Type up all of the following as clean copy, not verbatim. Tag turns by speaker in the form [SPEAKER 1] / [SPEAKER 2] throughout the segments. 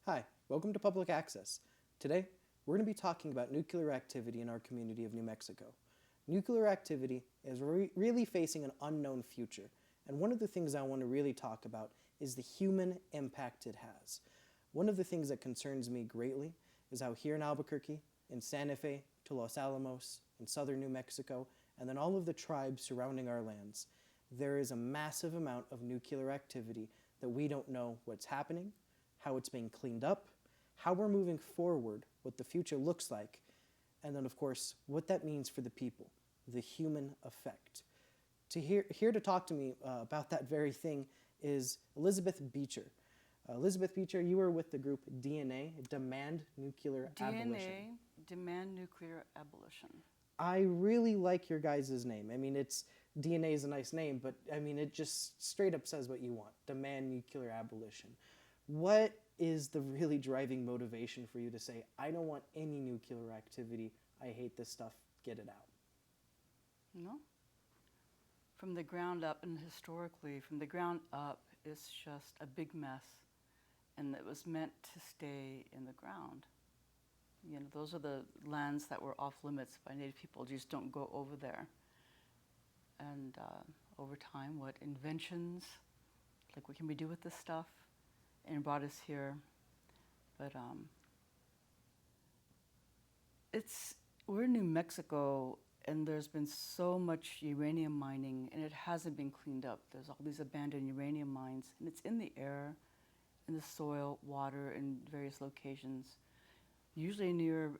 [SPEAKER 1] Hi, welcome to Public Access. Today, we're going to be talking about nuclear activity in our community of New Mexico. Nuclear activity is really facing an unknown future, and one of the things I want to really talk about is the human impact it has. One of the things that concerns me greatly is how here in Albuquerque, in Santa Fe, to Los Alamos, in southern New Mexico, and then all of the tribes surrounding our lands, there is a massive amount of nuclear activity that we don't know what's happening, how it's being cleaned up, how we're moving forward, what the future looks like, and then, of course, what that means for the people, the human effect. Here to talk to me about that very thing is Elizabeth Beecher. Elizabeth Beecher, you were with the group DNA, Demand Nuclear Abolition.
[SPEAKER 2] Demand Nuclear Abolition.
[SPEAKER 1] I really like your guys' name. I mean, DNA is a nice name, but I mean, it just straight up says what you want. Demand nuclear abolition. What is the really driving motivation for you to say, I don't want any nuclear activity, I hate this stuff, get it out?
[SPEAKER 2] No? From the ground up, and historically, from the ground up, it's just a big mess, and it was meant to stay in the ground. You know, those are the lands that were off limits by Native people. Just don't go over there. And over time, what inventions, like what can we do with this stuff, and brought us here. But we're in New Mexico, and there's been so much uranium mining, and it hasn't been cleaned up. There's all these abandoned uranium mines, and it's in the air, in the soil, water, in various locations, usually near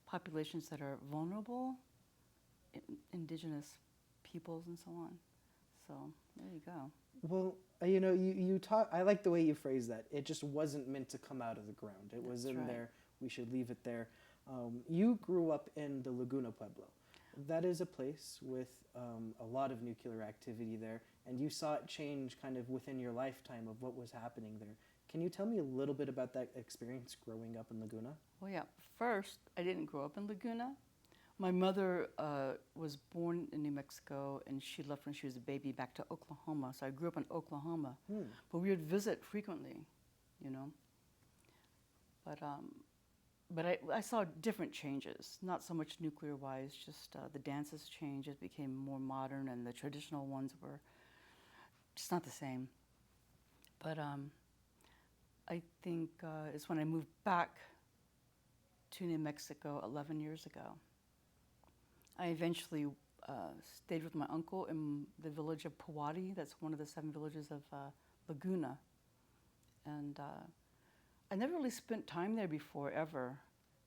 [SPEAKER 2] populations that are vulnerable, indigenous peoples and so on. So there you go.
[SPEAKER 1] Well, you talk. I like the way you phrase that. It just wasn't meant to come out of the ground. It was in there. We should leave it there. You grew up in the Laguna Pueblo. That is a place with a lot of nuclear activity there, and you saw it change kind of within your lifetime of what was happening there. Can you tell me a little bit about that experience growing up in Laguna?
[SPEAKER 2] Well, yeah. First, I didn't grow up in Laguna. My mother was born in New Mexico, and she left when she was a baby back to Oklahoma. So I grew up in Oklahoma, but we would visit frequently, you know. But I saw different changes, not so much nuclear-wise, just the dances changed. It became more modern, and the traditional ones were just not the same. But I think it's when I moved back to New Mexico 11 years ago. I eventually stayed with my uncle in the village of Powati. That's one of the 7 villages of Laguna. And I never really spent time there before, ever,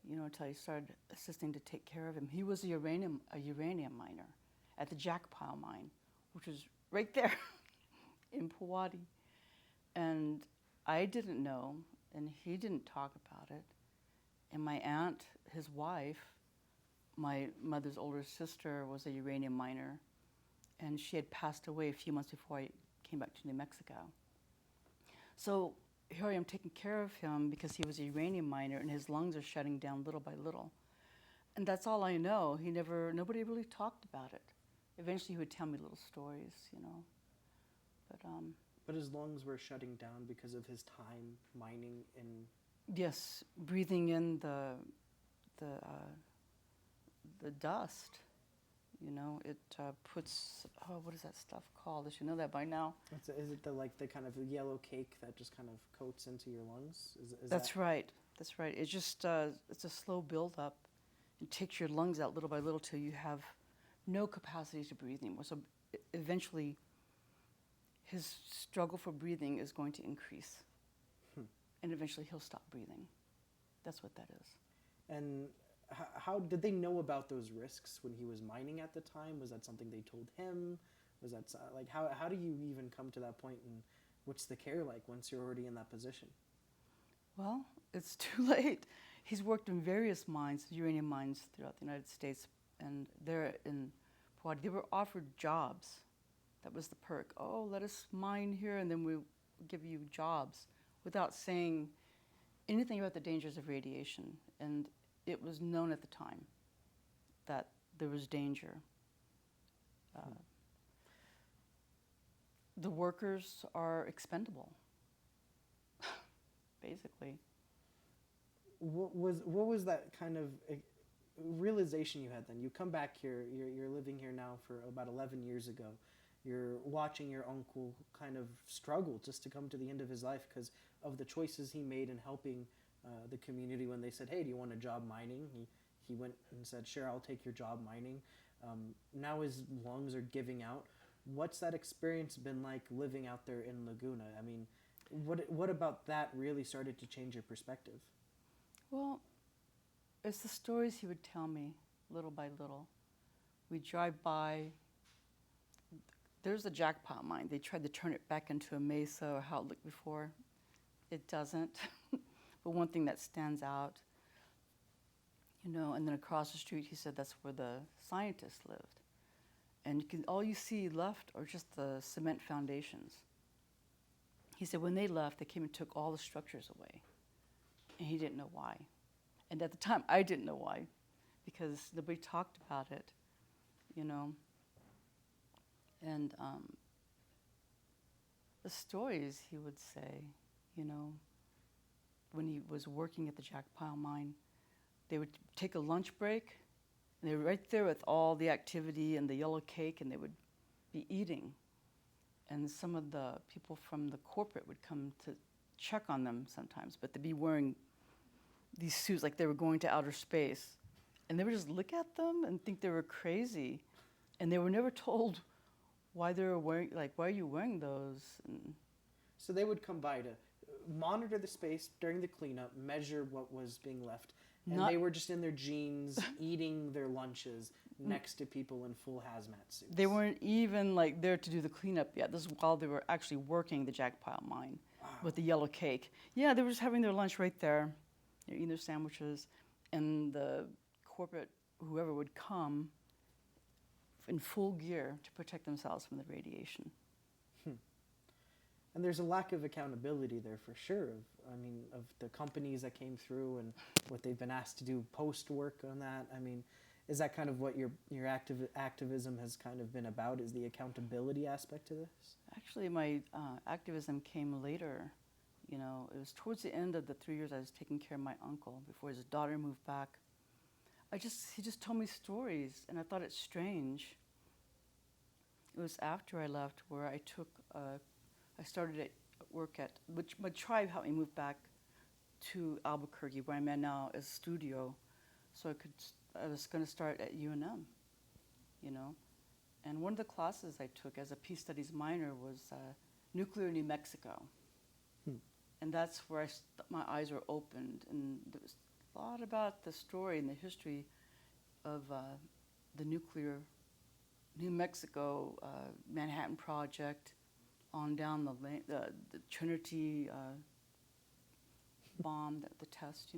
[SPEAKER 2] you know, until I started assisting to take care of him. He was a uranium miner at the Jackpile mine, which is right there in Powati. And I didn't know, and he didn't talk about it. And my aunt, his wife, my mother's older sister, was a uranium miner, and she had passed away a few months before I came back to New Mexico. So here I am taking care of him because he was a uranium miner, and his lungs are shutting down little by little. And that's all I know. Nobody really talked about it. Eventually he would tell me little stories, you know.
[SPEAKER 1] But his lungs were shutting down because of his time mining in...
[SPEAKER 2] Yes, breathing in the dust, you know, it puts, what is that stuff called? I should know that by now.
[SPEAKER 1] Is it the kind of yellow cake that just kind of coats into your lungs?
[SPEAKER 2] That's right. That's right. It's just, it's a slow buildup. It takes your lungs out little by little till you have no capacity to breathe anymore. So eventually his struggle for breathing is going to increase. And eventually he'll stop breathing. That's what that is.
[SPEAKER 1] And how did they know about those risks when he was mining at the time? Was that something they told him? Was that like how do you even come to that point, and what's the care like once you're already in that position?
[SPEAKER 2] Well, it's too late. He's worked in various mines, uranium mines throughout the United States, and there in Powati, they were offered jobs. That was the perk. Oh, let us mine here, and then we'll give you jobs, without saying anything about the dangers of radiation. And it was known at the time that there was danger. The workers are expendable. basically.
[SPEAKER 1] What was that kind of realization you had then? You come back here, you're living here now for about 11 years ago. You're watching your uncle kind of struggle just to come to the end of his life because of the choices he made in helping the community when they said, hey, do you want a job mining? He went and said, sure, I'll take your job mining. Now his lungs are giving out. What's that experience been like living out there in Laguna? I mean, what about that really started to change your perspective?
[SPEAKER 2] Well, it's the stories he would tell me little by little. We drive by. There's the jackpot mine. They tried to turn it back into a mesa or how it looked before. It doesn't. But one thing that stands out, and then across the street, he said that's where the scientists lived. And all you see left are just the cement foundations. He said when they left, they came and took all the structures away. And he didn't know why. And at the time, I didn't know why, because nobody talked about it, And the stories he would say, when he was working at the Jack Pile mine, they would take a lunch break, and they were right there with all the activity and the yellow cake, and they would be eating. And some of the people from the corporate would come to check on them sometimes, but they'd be wearing these suits like they were going to outer space. And they would just look at them and think they were crazy. And they were never told why they were wearing, why are you wearing those? And
[SPEAKER 1] so they would come by to monitor the space during the cleanup, measure what was being left, and they were just in their jeans, eating their lunches next to people in full hazmat suits.
[SPEAKER 2] They weren't even there to do the cleanup yet. This is while they were actually working the Jack Pile mine with the yellow cake. Yeah, they were just having their lunch right there. They're eating their sandwiches, and the corporate, whoever would come in full gear to protect themselves from the radiation.
[SPEAKER 1] And there's a lack of accountability there for sure. Of the companies that came through and what they've been asked to do post work on that. Is that kind of what your activism has kind of been about? Is the accountability aspect to this?
[SPEAKER 2] Actually, my activism came later. It was towards the end of the 3 years I was taking care of my uncle before his daughter moved back. He just told me stories, and I thought it strange. It was after I left where I started at work at, which my tribe helped me move back to Albuquerque, where I'm at now as a studio. So I was going to start at UNM, And one of the classes I took as a peace studies minor was Nuclear New Mexico. And that's where my eyes were opened. And there was a lot about the story and the history of the nuclear New Mexico Manhattan Project, on down the Trinity bomb, the test,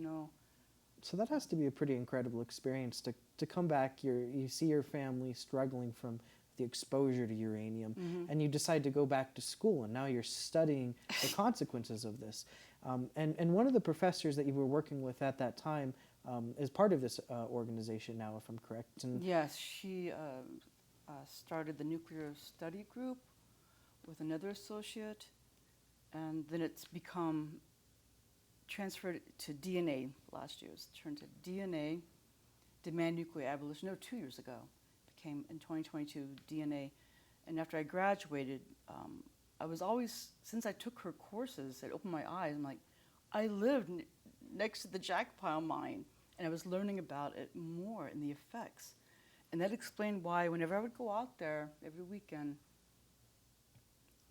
[SPEAKER 1] So that has to be a pretty incredible experience to come back. You see your family struggling from the exposure to uranium, and you decide to go back to school, and now you're studying the consequences of this. And one of the professors that you were working with at that time is part of this organization now, if I'm correct. And
[SPEAKER 2] yes, she started the nuclear study group with another associate, and then it's become transferred to DNA last year. It's turned to DNA, Demand Nuclear Abolition, 2 years ago. Became in 2022 DNA. And after I graduated, I was always, since I took her courses, it opened my eyes. I'm like, I lived next to the Jack Pile mine, and I was learning about it more and the effects. And that explained why whenever I would go out there every weekend,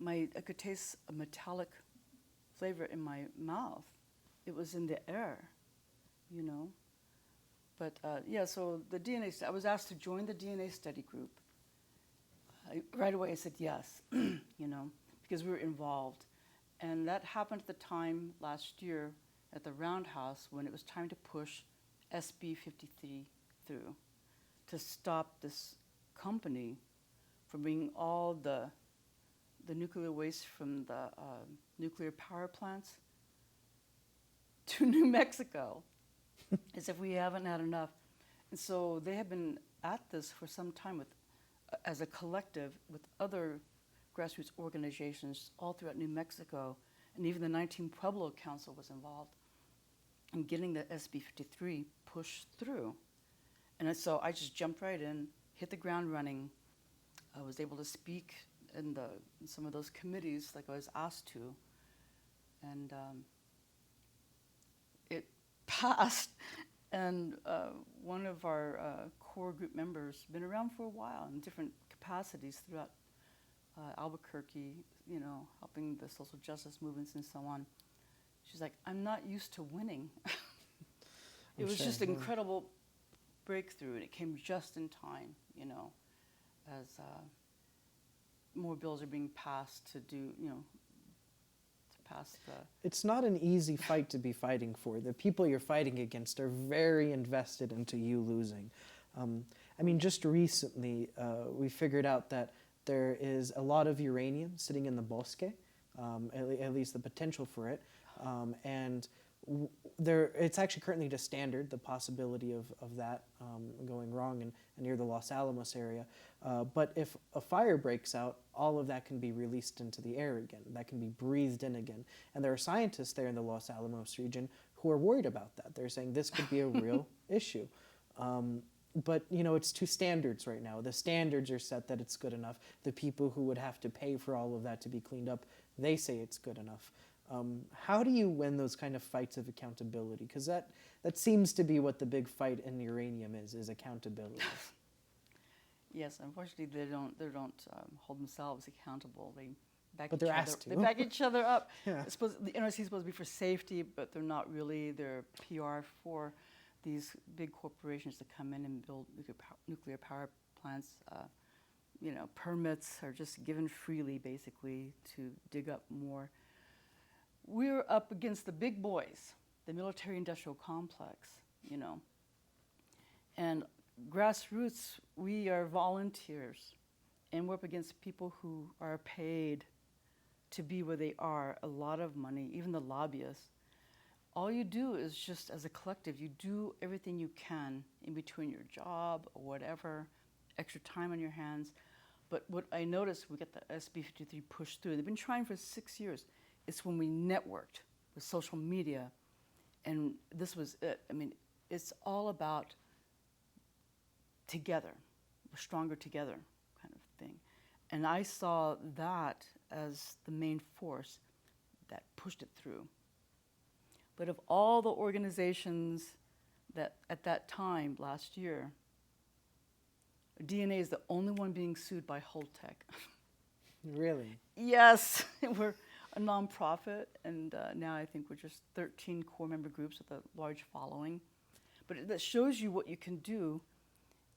[SPEAKER 2] I could taste a metallic flavor in my mouth. It was in the air, But so the DNA, I was asked to join the DNA study group. Right away I said yes, because we were involved. And that happened at the time last year at the Roundhouse when it was time to push SB 53 through to stop this company from bringing all the nuclear waste from the nuclear power plants to New Mexico, as if we haven't had enough. And so they have been at this for some time as a collective with other grassroots organizations all throughout New Mexico. And even the 19 Pueblo Council was involved in getting the SB 53 pushed through. And so I just jumped right in, hit the ground running. I was able to speak in some of those committees like I was asked to. And it passed. And one of our core group members, been around for a while in different capacities throughout Albuquerque, helping the social justice movements and so on. She's like, I'm not used to winning. It was just an incredible breakthrough, and it came just in time, as more bills are being passed to pass the...
[SPEAKER 1] It's not an easy fight to be fighting for. The people you're fighting against are very invested into you losing. Just recently, we figured out that there is a lot of uranium sitting in the bosque, at least the potential for it, and it's actually currently to standard, the possibility of that going wrong and near the Los Alamos area. But if a fire breaks out, all of that can be released into the air again. That can be breathed in again. And there are scientists there in the Los Alamos region who are worried about that. They're saying this could be a real issue. But, it's to standards right now. The standards are set that it's good enough. The people who would have to pay for all of that to be cleaned up, they say it's good enough. How do you win those kind of fights of accountability? Because that seems to be what the big fight in uranium is accountability.
[SPEAKER 2] Yes, unfortunately, they don't hold themselves accountable. They back
[SPEAKER 1] but
[SPEAKER 2] each
[SPEAKER 1] they're
[SPEAKER 2] other.
[SPEAKER 1] asked to.
[SPEAKER 2] They back each other up.
[SPEAKER 1] Yeah.
[SPEAKER 2] The NRC is supposed to be for safety, but they're not really. They're PR for these big corporations that come in and build nuclear power plants. Permits are just given freely, basically, to dig up more. We're up against the big boys, the military-industrial complex, and grassroots, we are volunteers, and we're up against people who are paid to be where they are, a lot of money, even the lobbyists. All you do is just, as a collective, you do everything you can in between your job or whatever, extra time on your hands. But what I noticed, we got the SB 53 pushed through. They've been trying for 6 years. It's when we networked with social media, and this was it. It's all about together. We're stronger together kind of thing. And I saw that as the main force that pushed it through. But of all the organizations that at that time, last year, DNA is the only one being sued by Holtec.
[SPEAKER 1] Really?
[SPEAKER 2] Yes, we're a nonprofit, and now I think we're just 13 core member groups with a large following. But that shows you what you can do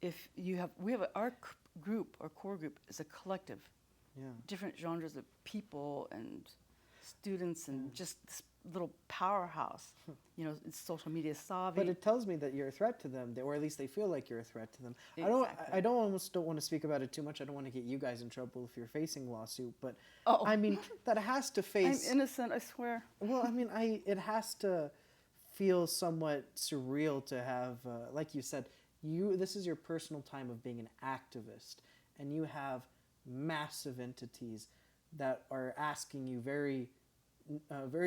[SPEAKER 2] if you have. Our group, our core group, is a collective.
[SPEAKER 1] Yeah.
[SPEAKER 2] Different genres of people and students, and just this little powerhouse. It's social media savvy.
[SPEAKER 1] But it tells me that you're a threat to them, or at least they feel like you're a threat to them.
[SPEAKER 2] Exactly.
[SPEAKER 1] I don't want to speak about it too much. I don't want to get you guys in trouble if you're facing lawsuit. But that has to face.
[SPEAKER 2] I'm innocent, I swear.
[SPEAKER 1] Well, it has to feel somewhat surreal to have, like you said, this is your personal time of being an activist, and you have massive entities that are asking you very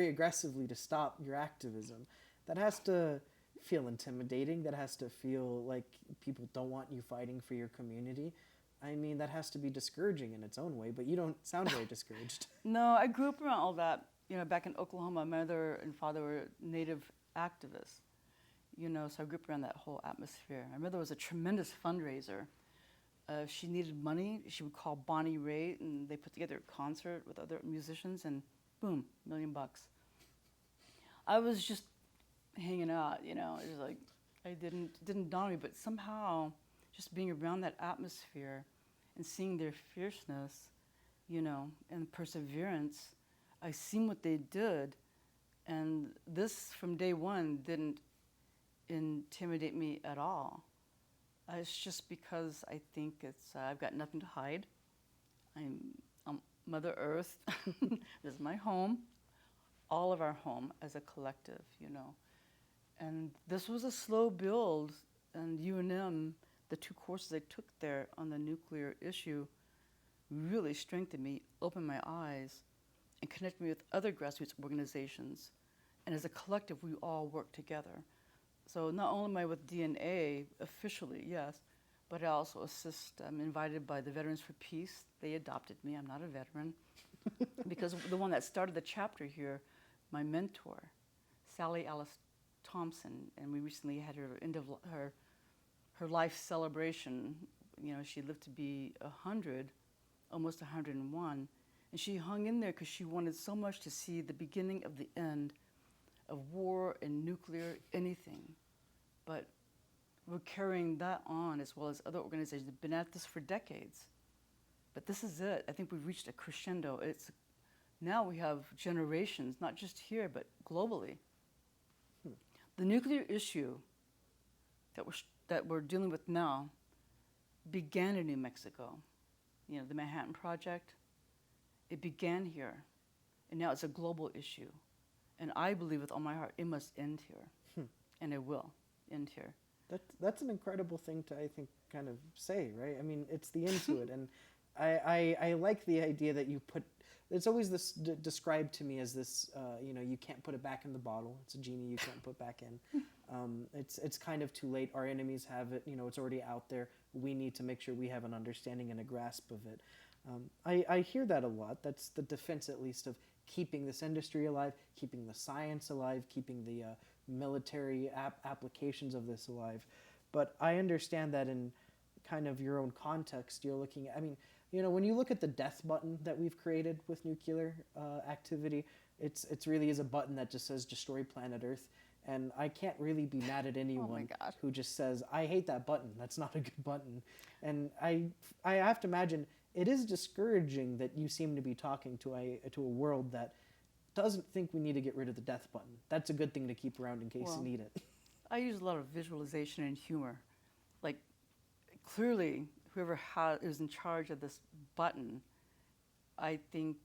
[SPEAKER 1] aggressively to stop your activism. That has to feel intimidating. That has to feel like people don't want you fighting for your community. That has to be discouraging in its own way, but you don't sound very discouraged.
[SPEAKER 2] No, I grew up around all that. Back in Oklahoma, my mother and father were Native activists. So I grew up around that whole atmosphere. My mother was a tremendous fundraiser. If she needed money, she would call Bonnie Raitt, and they put together a concert with other musicians, and boom, $1 million. I was just hanging out, it was like, it didn't dawn on me, but somehow just being around that atmosphere and seeing their fierceness, and perseverance, I seen what they did, and this from day one didn't intimidate me at all. It's just because I think I've got nothing to hide. I'm Mother Earth. This is my home, all of our home as a collective, And this was a slow build, and UNM, the 2 courses I took there on the nuclear issue, really strengthened me, opened my eyes, and connected me with other grassroots organizations. And as a collective, we all work together. So not only am I with DNA officially, yes, but I also assist. I'm invited by the Veterans for Peace. They adopted me. I'm not a veteran. Because the one that started the chapter here, my mentor, Sally Alice Thompson, and we recently had her end of her life celebration. You know, she lived to be 100, almost 101, and she hung in there because she wanted so much to see the beginning of the end of war and nuclear anything. But we're carrying that on, as well as other organizations that have been at this for decades. But this is it. I think we've reached a crescendo. Now we have generations, not just here, but globally. The nuclear issue that we're dealing with now began in New Mexico. You know, the Manhattan Project, it began here. And now it's a global issue. And I believe with all my heart, it must end here. And it will end here.
[SPEAKER 1] That's an incredible thing to, I think, kind of say, right? I mean, it's the end to it. And I like the idea that you put, it's always this described to me as this, you know, you can't put it back in the bottle. It's a genie you can't put back in. It's kind of too late. Our enemies have it, you know, it's already out there. We need to make sure we have an understanding and a grasp of it. I hear that a lot. That's the defense, at least, of keeping this industry alive, keeping the science alive, keeping the military applications of this alive. But I understand that in kind of your own context, you're looking at, I mean, you know, when you look at the death button that we've created with nuclear activity, it's really is a button that just says destroy planet Earth. And I can't really be mad at anyone who just says, I hate that button. That's not a good button. And I have to imagine it is discouraging that you seem to be talking to a world that doesn't think we need to get rid of the death button. That's a good thing to keep around in case you need it.
[SPEAKER 2] I use a lot of visualization and humor. Like, clearly, whoever is in charge of this button, I think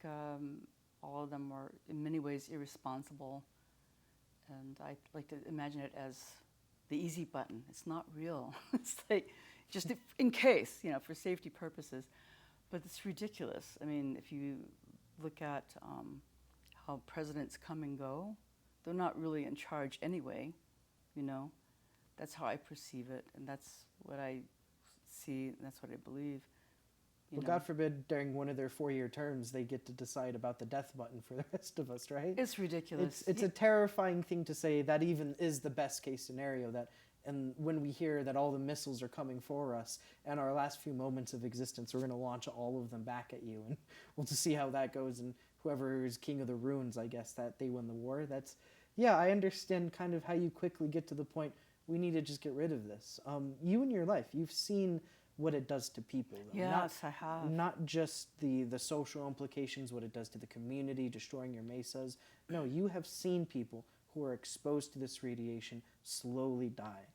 [SPEAKER 2] all of them are in many ways irresponsible. And I like to imagine it as the easy button. It's not real. It's like, just in case, you know, for safety purposes. But it's ridiculous. I mean, if you look at how presidents come and go, they're not really in charge anyway, you know. That's how I perceive it, and that's what I see, and that's what I believe.
[SPEAKER 1] Well, God forbid during one of their 4-year terms they get to decide about the death button for the rest of us, right?
[SPEAKER 2] It's ridiculous.
[SPEAKER 1] It's a terrifying thing to say that even is the best case scenario, that, and when we hear that all the missiles are coming for us and our last few moments of existence, we're going to launch all of them back at you, and we'll just see how that goes, and whoever is king of the ruins, I guess, that they win the war. That's, yeah, I understand kind of how you quickly get to the point, we need to just get rid of this. You in your life, you've seen what it does to people. Though.
[SPEAKER 2] Yes, I have.
[SPEAKER 1] Not just the social implications, what it does to the community, destroying your mesas. No, you have seen people who are exposed to this radiation slowly die.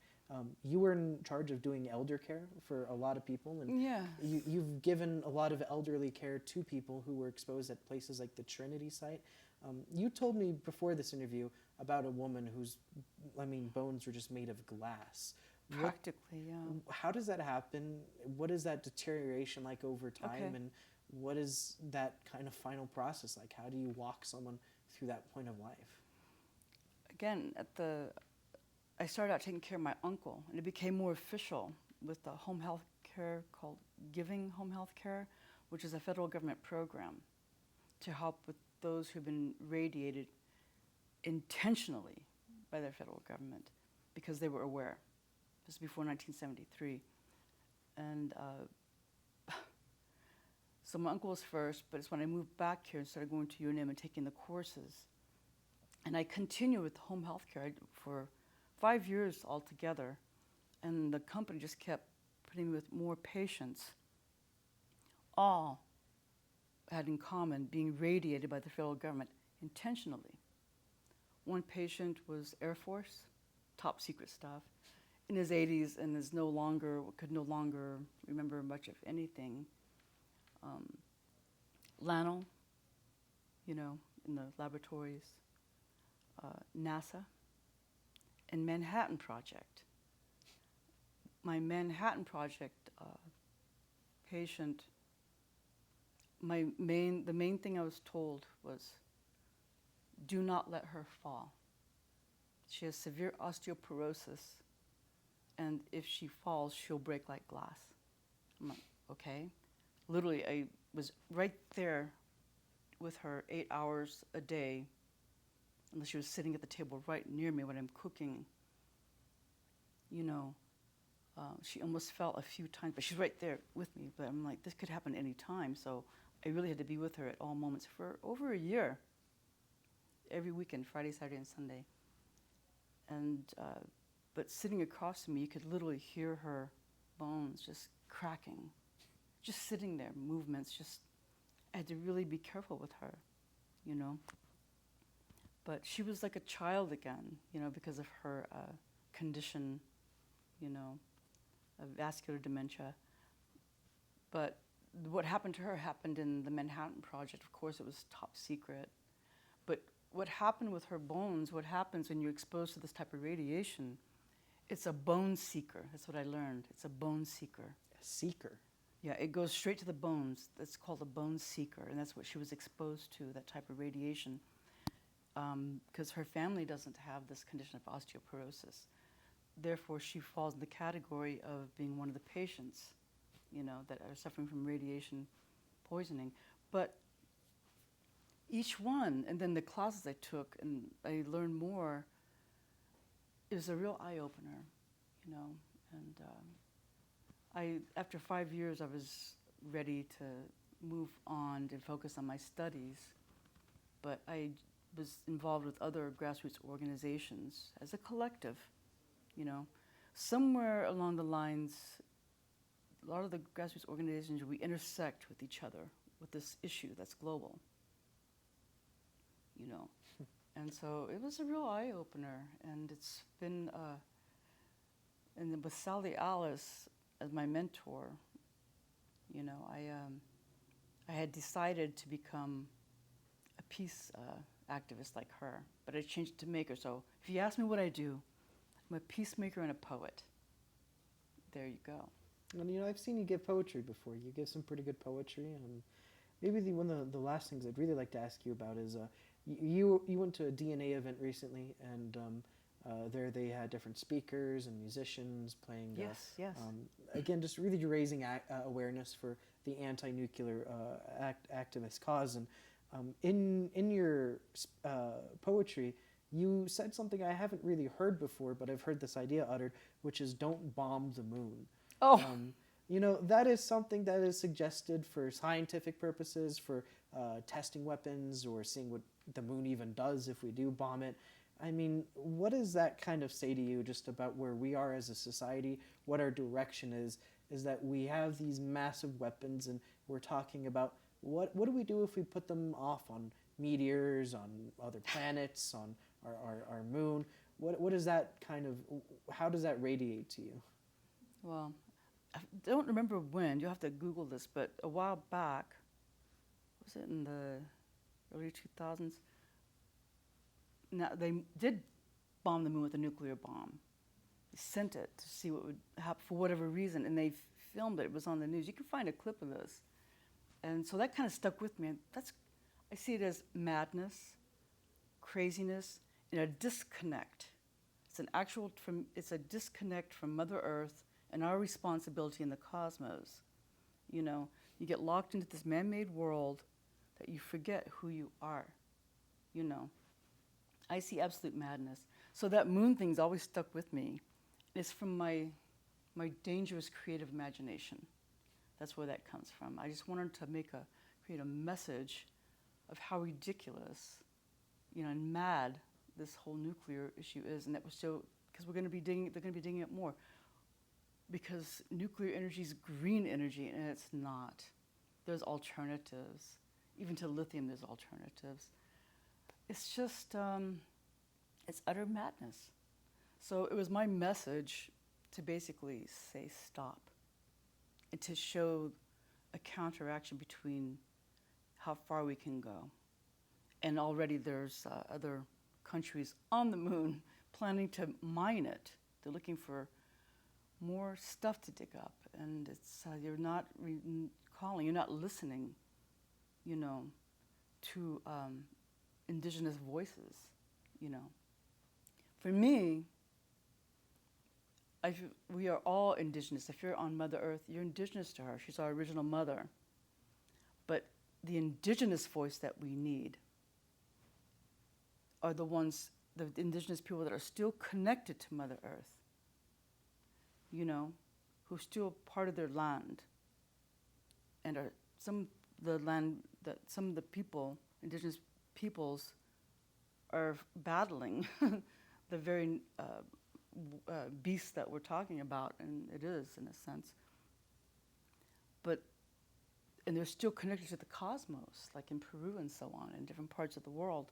[SPEAKER 1] You were in charge of doing elder care for a lot of people, and you've given a lot of elderly care to people who were exposed at places like the Trinity site. You told me before this interview about a woman whose, bones were just made of glass.
[SPEAKER 2] Practically, yeah.
[SPEAKER 1] How does that happen? What is that deterioration like over time? And what is that kind of final process like? How do you walk someone through that point of life?
[SPEAKER 2] Again, I started out taking care of my uncle, and it became more official with the home health care called Giving Home Health Care, which is a federal government program to help with those who've been radiated intentionally by their federal government because they were aware. This was before 1973. And so my uncle was first, but it's when I moved back here and started going to UNM and taking the courses. And I continued with home health care for 5 years altogether. And the company just kept putting me with more patients. All had in common being radiated by the federal government intentionally. One patient was Air Force, top secret stuff, in his 80s and could no longer remember much of anything. Lano, in the laboratories, NASA, and Manhattan Project. My Manhattan Project patient, the main thing I was told was, do not let her fall. She has severe osteoporosis, and if she falls, she'll break like glass. I'm like, okay. Literally, I was right there with her 8 hours a day, and she was sitting at the table right near me when I'm cooking. You know, she almost fell a few times, but she's right there with me. But I'm like, this could happen any time. So I really had to be with her at all moments for over a year, every weekend, Friday, Saturday, and Sunday. And but sitting across from me, you could literally hear her bones just cracking, just sitting there, movements. Just I had to really be careful with her, you know. But she was like a child again, you know, because of her condition, you know, of vascular dementia. But what happened to her happened in the Manhattan Project. Of course, it was top secret. But what happened with her bones, what happens when you're exposed to this type of radiation, it's a bone seeker. That's what I learned. It's a bone seeker.
[SPEAKER 1] A seeker.
[SPEAKER 2] Yeah, it goes straight to the bones. That's called a bone seeker, and that's what she was exposed to, that type of radiation, because her family doesn't have this condition of osteoporosis. Therefore, she falls in the category of being one of the patients, you know, that are suffering from radiation poisoning. But each one, and then the classes I took, and I learned more, is a real eye-opener, you know. And after 5 years, I was ready to move on and focus on my studies, but I was involved with other grassroots organizations as a collective, you know. Somewhere along the lines, a lot of the grassroots organizations, we intersect with each other with this issue that's global, you know. And so it was a real eye-opener, and it's been, and then with Sally Alice as my mentor, you know, I had decided to become a peace activist like her, but I changed it to maker. So if you ask me what I do, I'm a peacemaker and a poet. There you go.
[SPEAKER 1] And you know, I've seen you give poetry before. You give some pretty good poetry, and maybe one of the last things I'd really like to ask you about is you went to a DNA event recently, and there they had different speakers and musicians playing.
[SPEAKER 2] Yes, yes.
[SPEAKER 1] Again, just really raising awareness for the anti-nuclear activist cause. And in your poetry, you said something I haven't really heard before, but I've heard this idea uttered, which is "Don't bomb the moon."
[SPEAKER 2] Oh.
[SPEAKER 1] You know, that is something that is suggested for scientific purposes, for testing weapons or seeing what the moon even does if we do bomb it. I mean, what does that kind of say to you just about where we are as a society, what our direction is that we have these massive weapons, and we're talking about what do we do if we put them off on meteors, on other planets, on our moon? What is that kind of, how does that radiate to you?
[SPEAKER 2] Well, I don't remember when, you'll have to Google this, but a while back, was it in the early 2000s? Now, they did bomb the moon with a nuclear bomb. They sent it to see what would happen for whatever reason, and they filmed it. It was on the news. You can find a clip of this. And so that kind of stuck with me. I see it as madness, craziness, and a disconnect. It's a disconnect from Mother Earth and our responsibility in the cosmos. You know, you get locked into this man-made world that you forget who you are, you know. I see absolute madness. So that moon thing's always stuck with me. It's from my dangerous creative imagination. That's where that comes from. I just wanted to create a message of how ridiculous, you know, and mad this whole nuclear issue is, and that was so, because they're going to be digging up more. Because nuclear energy is green energy, and it's not. There's alternatives. Even to lithium, there's alternatives. It's just, it's utter madness. So it was my message to basically say stop, and to show a counteraction between how far we can go. And already there's other countries on the moon planning to mine it. They're looking for more stuff to dig up, and it's you're not calling, you're not listening, you know, to indigenous voices, you know. For me, we are all indigenous. If you're on Mother Earth, you're indigenous to her. She's our original mother. But the indigenous voice that we need are the ones, the indigenous people that are still connected to Mother Earth, you know, who are still part of their land, and are some of the people, indigenous peoples, are battling the very beast that we're talking about, and it is in a sense. And they're still connected to the cosmos, like in Peru and so on, in different parts of the world.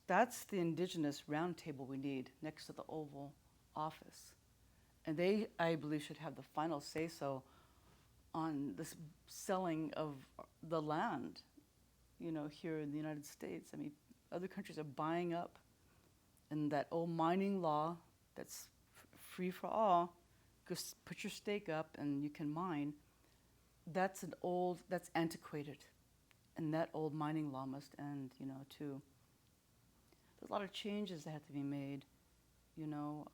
[SPEAKER 2] That's the indigenous roundtable we need next to the Oval Office. And they, I believe, should have the final say-so on this selling of the land, you know, here in the United States. I mean, other countries are buying up, and that old mining law that's free for all, just put your stake up and you can mine. That's antiquated, and that old mining law must end, you know, too. There's a lot of changes that have to be made, you know.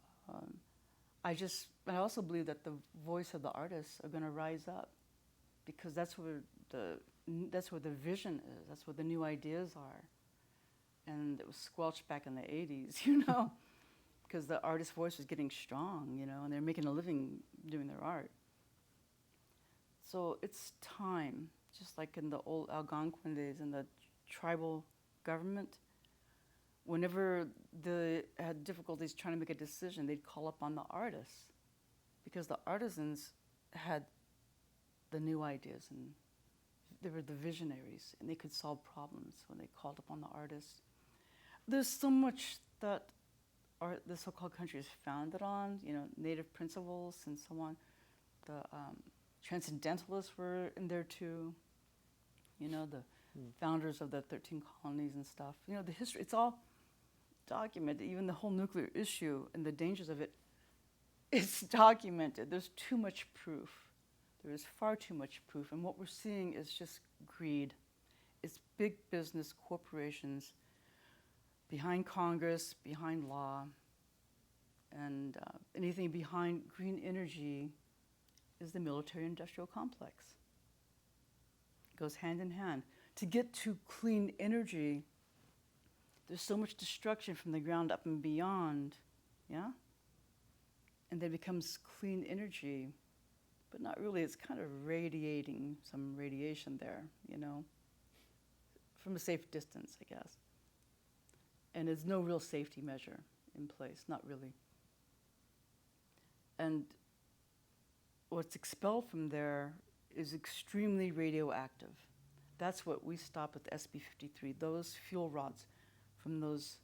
[SPEAKER 2] I also believe that the voice of the artists are going to rise up, because that's where the vision is. That's where the new ideas are. And it was squelched back in the 80s, you know, because the artist's voice was getting strong, you know, and they're making a living doing their art. So it's time, just like in the old Algonquin days in the tribal government. Whenever they had difficulties trying to make a decision, they'd call upon the artists, because the artisans had the new ideas, and they were the visionaries, and they could solve problems when they called upon the artists. There's so much that the so-called country is founded on, you know, native principles and so on. The transcendentalists were in there too, you know, the founders of the 13 colonies and stuff. You know, the history, it's all documented. Even the whole nuclear issue and the dangers of it, it's documented. There's too much proof. There is far too much proof. And what we're seeing is just greed. It's big business corporations behind Congress, behind law, and anything behind green energy is the military-industrial complex. It goes hand in hand. To get to clean energy, there's so much destruction from the ground up and beyond, yeah? And then it becomes clean energy, but not really. It's kind of radiating some radiation there, you know, from a safe distance, I guess. And there's no real safety measure in place, not really. And what's expelled from there is extremely radioactive. That's what we stop with SB53, those fuel rods from those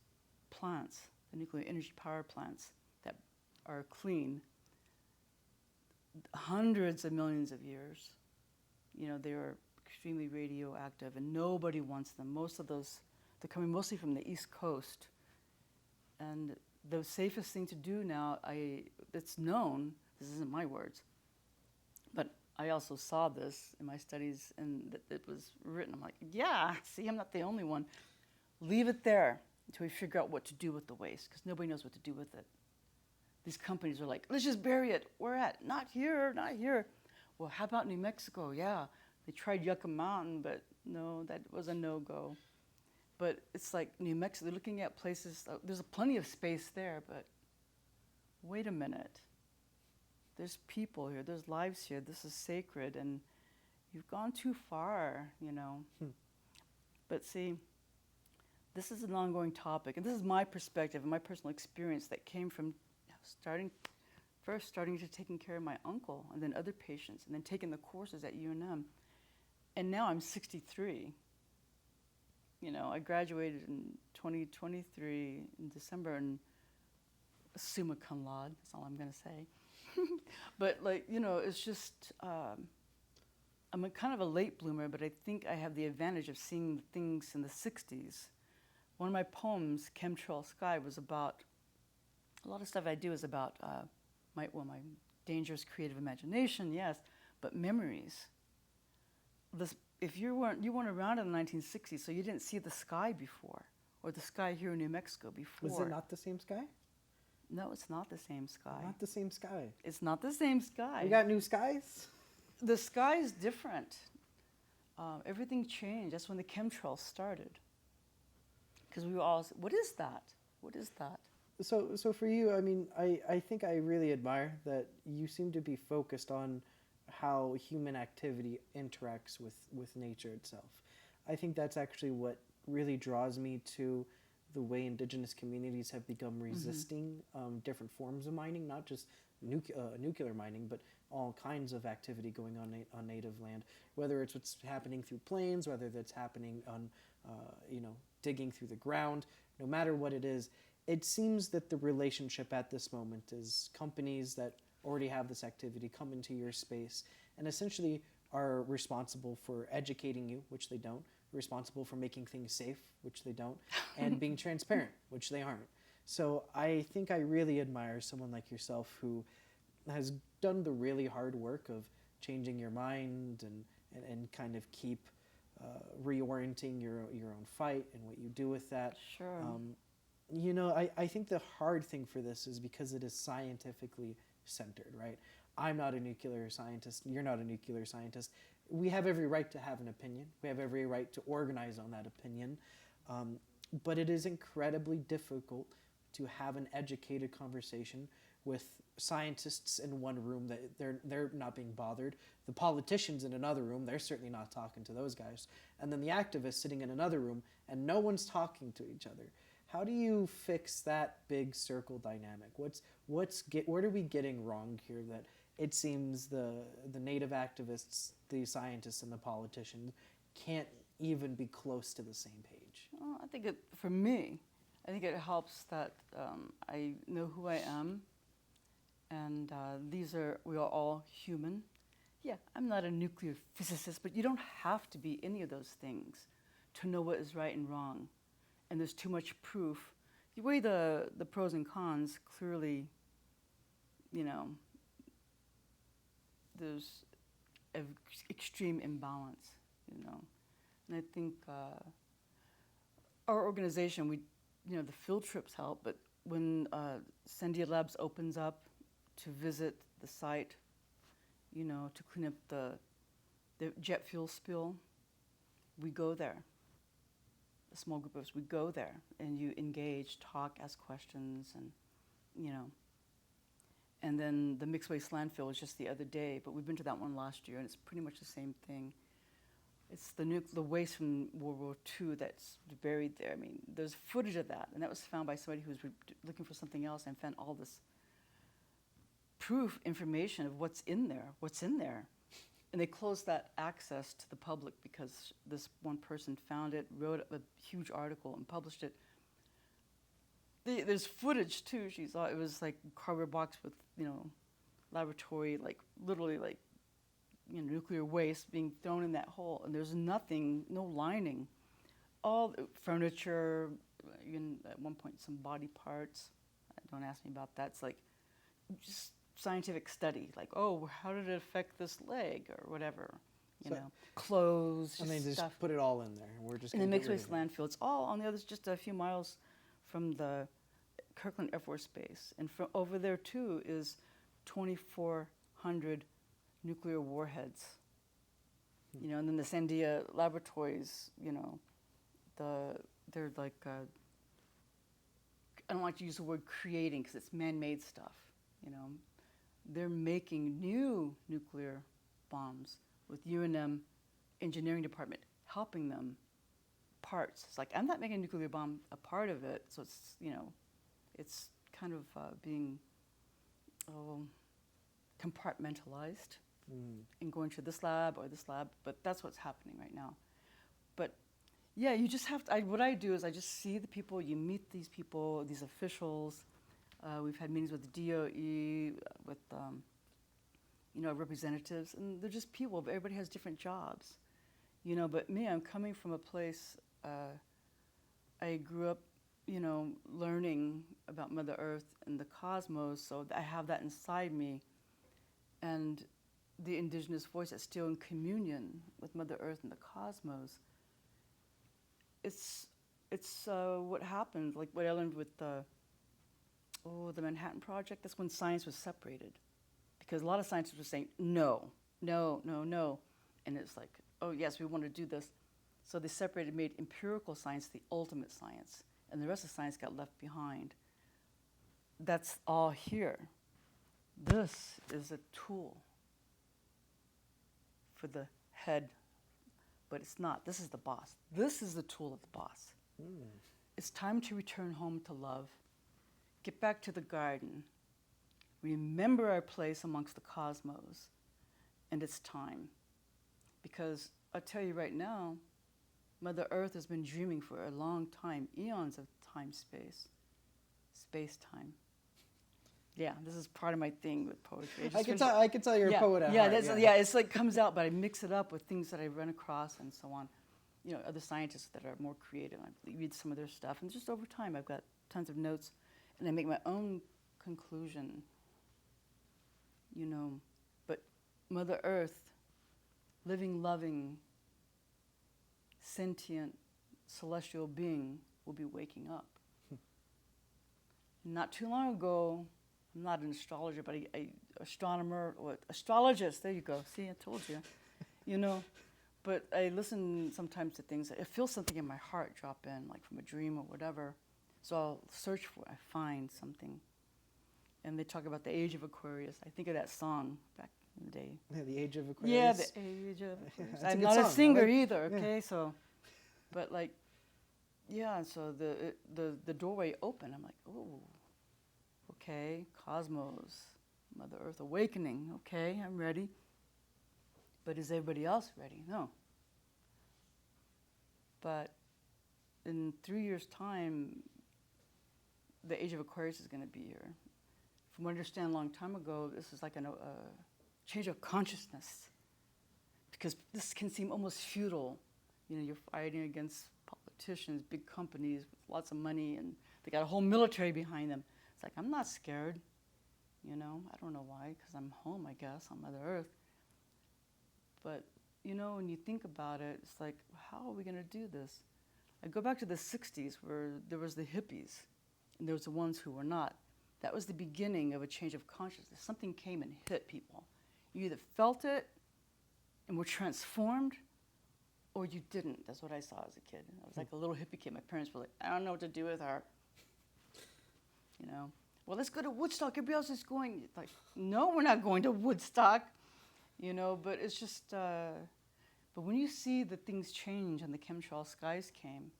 [SPEAKER 2] plants, the nuclear energy power plants that are clean. Hundreds of millions of years, you know, they are extremely radioactive, and nobody wants them. Most of those, they're coming mostly from the East Coast. And the safest thing to do now, it's known, this isn't my words, but I also saw this in my studies, and it was written. I'm like, yeah, see, I'm not the only one. Leave it there until we figure out what to do with the waste, because nobody knows what to do with it. These companies are like, let's just bury it. Where at? Not here, not here. Well, how about New Mexico? Yeah, they tried Yucca Mountain, but no, that was a no-go. But it's like New Mexico, they're looking at places, there's plenty of space there, but wait a minute. There's people here, there's lives here, this is sacred, and you've gone too far, you know. But see, this is an ongoing topic, and this is my perspective and my personal experience that came from starting to taking care of my uncle, and then other patients, and then taking the courses at UNM. And now I'm 63. You know, I graduated in 2023 in December, and summa cum laude, that's all I'm gonna say. But like, you know, it's just, I'm a kind of a late bloomer, but I think I have the advantage of seeing things in the 60s. One of my poems, Chemtrail Sky, was about, a lot of stuff I do is about my dangerous creative imagination, yes, but memories. if you weren't around in the 1960s, so you didn't see the sky before, or the sky here in New Mexico before.
[SPEAKER 1] Was it not the same sky?
[SPEAKER 2] No, it's not the same sky.
[SPEAKER 1] Not the same sky.
[SPEAKER 2] It's not the same sky.
[SPEAKER 1] We got new skies?
[SPEAKER 2] The sky is different. Everything changed. That's when the chemtrails started. Because we were all, what is that? What is that?
[SPEAKER 1] So for you, I mean, I think I really admire that you seem to be focused on how human activity interacts with nature itself. I think that's actually what really draws me to the way indigenous communities have become resisting different forms of mining, not just nuclear mining, but all kinds of activity going on native land, whether it's what's happening through plains, whether that's happening on, digging through the ground, no matter what it is. It seems that the relationship at this moment is companies that already have this activity come into your space and essentially are responsible for educating you, which they don't, responsible for making things safe, which they don't, and being transparent, which they aren't. So I think I really admire someone like yourself who has done the really hard work of changing your mind and kind of keep reorienting your own fight and what you do with that.
[SPEAKER 2] Sure.
[SPEAKER 1] I think the hard thing for this is because it is scientifically centered, right? I'm not a nuclear scientist. You're not a nuclear scientist. We have every right to have an opinion. We have every right to organize on that opinion. But it is incredibly difficult to have an educated conversation with scientists in one room that they're not being bothered. The politicians in another room, they're certainly not talking to those guys. And then the activists sitting in another room and no one's talking to each other. How do you fix that big circle dynamic? What are we getting wrong here that it seems the native activists, the scientists, and the politicians can't even be close to the same page?
[SPEAKER 2] Well, I think for me, I think it helps that I know who I am, and we are all human. Yeah, I'm not a nuclear physicist, but you don't have to be any of those things to know what is right and wrong. And there's too much proof. You weigh the pros and cons, clearly, there's an extreme imbalance, And I think our organization, the field trips help, but when Sandia Labs opens up to visit the site, to clean up the jet fuel spill, we go there. A small group of us, we go there and you engage, talk, ask questions, and and then the mixed waste landfill was just the other day, but we've been to that one last year and it's pretty much the same thing. It's the waste from World War II that's buried there. I mean, there's footage of that, and that was found by somebody who was looking for something else and found all this information of what's in there. And they closed that access to the public because this one person found it, wrote a huge article, and published it. There's footage too. She saw it was like a cardboard box with, laboratory, literally nuclear waste being thrown in that hole, and there's nothing, no lining. All the furniture, even at one point some body parts. Don't ask me about that. It's like just scientific study, how did it affect this leg or whatever, clothes,
[SPEAKER 1] and they just
[SPEAKER 2] stuff.
[SPEAKER 1] Put it all in there. We're just
[SPEAKER 2] in the mixed waste landfill. It's all on the other, just a few miles from the Kirkland Air Force Base, and from over there too is 2,400 nuclear warheads. And then the Sandia laboratories, they're like I don't like to use the word creating because it's man-made stuff. They're making new nuclear bombs with UNM engineering department helping them parts. It's like, I'm not making a nuclear bomb a part of it, so it's, it's kind of being compartmentalized and going to this lab or this lab, but that's what's happening right now. But yeah, you just have to, what I do is I just see the people, you meet these people, these officials. We've had meetings with the DOE, with representatives, and they're just people, but everybody has different jobs. But me, I'm coming from a place, I grew up, learning about Mother Earth and the cosmos, so I have that inside me. And the indigenous voice that's still in communion with Mother Earth and the cosmos, it's what happened, like what I learned with the Manhattan Project. That's when science was separated, because a lot of scientists were saying no, no, no, no, and it's like, oh yes, we want to do this. So they separated, made empirical science the ultimate science, and the rest of science got left behind. That's all here. This is a tool for the head, but it's not. This is the boss. This is the tool of the boss. It's time to return home to love, get back to the garden, remember our place amongst the cosmos, and it's time. Because I'll tell you right now, Mother Earth has been dreaming for a long time, eons of time-space, space-time. Yeah, this is part of my thing with poetry.
[SPEAKER 1] I can tell you're a poet at heart.
[SPEAKER 2] It's like comes out, but I mix it up with things that I run across and so on. You know, other scientists that are more creative. I read some of their stuff, and just over time, I've got tons of notes, and I make my own conclusion. You know, but Mother Earth, living, loving, sentient, celestial being, will be waking up. Not too long ago, I'm not an astrologer, but a astronomer, or astrologist, there you go. See, I told you. You know, but I listen sometimes to things. I feel something in my heart drop in, like from a dream or whatever. So I'll search for it. I find something. And they talk about the age of Aquarius. I think of that song back in the day.
[SPEAKER 1] Yeah, the age of Aquarius.
[SPEAKER 2] Yeah, the age of Aquarius.
[SPEAKER 1] Yeah,
[SPEAKER 2] I'm not a singer either,
[SPEAKER 1] yeah.
[SPEAKER 2] okay? So, but like, yeah, so the doorway opened. I'm like, oh, okay, cosmos, Mother Earth awakening. Okay, I'm ready. But is everybody else ready? No. But in 3 years' time, the age of Aquarius is going to be here. From what I understand a long time ago, this is like a change of consciousness. Because this can seem almost futile. You know, you're fighting against politicians, big companies with lots of money, and they got a whole military behind them. It's like, I'm not scared. You know, I don't know why, because I'm home, I guess, on Mother Earth. But, you know, when you think about it, it's like, how are we going to do this? I go back to the 60s where there was the hippies, and there was the ones who were not. That was the beginning of a change of consciousness. Something came and hit people. You either felt it and were transformed, or you didn't. That's what I saw as a kid. I was like a little hippie kid. My parents were like, I don't know what to do with her. You know, well, let's go to Woodstock. Everybody else is going. Like, no, we're not going to Woodstock. You know, but it's just, but when you see that things change and the chemtrail skies came,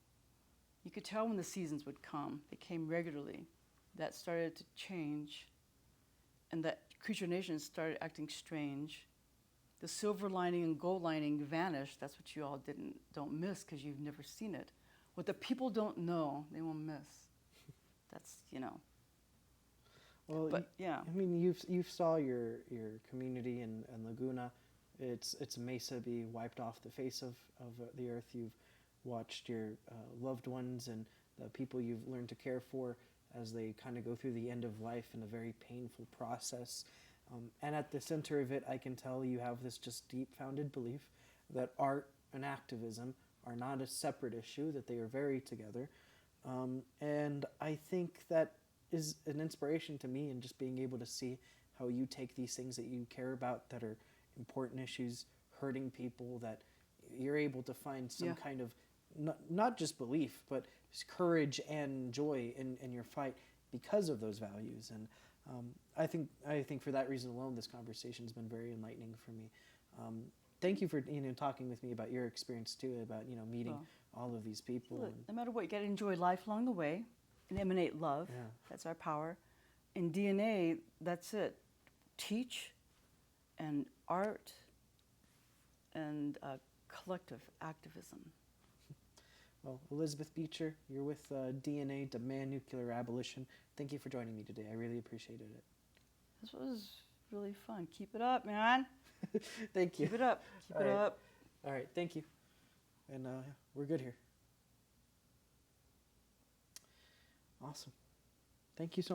[SPEAKER 2] you could tell when the seasons would come. They came regularly. That started to change, and that creature nations started acting strange. The silver lining and gold lining vanished. That's what you all don't miss because you've never seen it. What the people don't know, they won't miss. That's, you know.
[SPEAKER 1] Well,
[SPEAKER 2] but yeah.
[SPEAKER 1] I mean, you've saw your community in Laguna, its mesa be wiped off the face of the earth. You've watched your loved ones and the people you've learned to care for as they kind of go through the end of life in a very painful process. And at the center of it, I can tell you have this just deep-founded belief that art and activism are not a separate issue, that they are very together. And I think that is an inspiration to me in just being able to see how you take these things that you care about that are important issues, hurting people, that you're able to find some kind of, not just belief, but courage and joy in your fight because of those values. And I think for that reason alone, this conversation has been very enlightening for me. Thank you for talking with me about your experience too, about meeting all of these people.
[SPEAKER 2] Look, no matter what, you got to enjoy life along the way and emanate love. Yeah. That's our power. In DNA, that's it. Teach and art and collective activism.
[SPEAKER 1] Well, Elizabeth Beecher, you're with DNA, Demand Nuclear Abolition. Thank you for joining me today. I really appreciated it.
[SPEAKER 2] This was really fun. Keep it up, man.
[SPEAKER 1] Thank you.
[SPEAKER 2] Keep it up. Keep it up.
[SPEAKER 1] All right, thank you. And we're good here. Awesome. Thank you so much.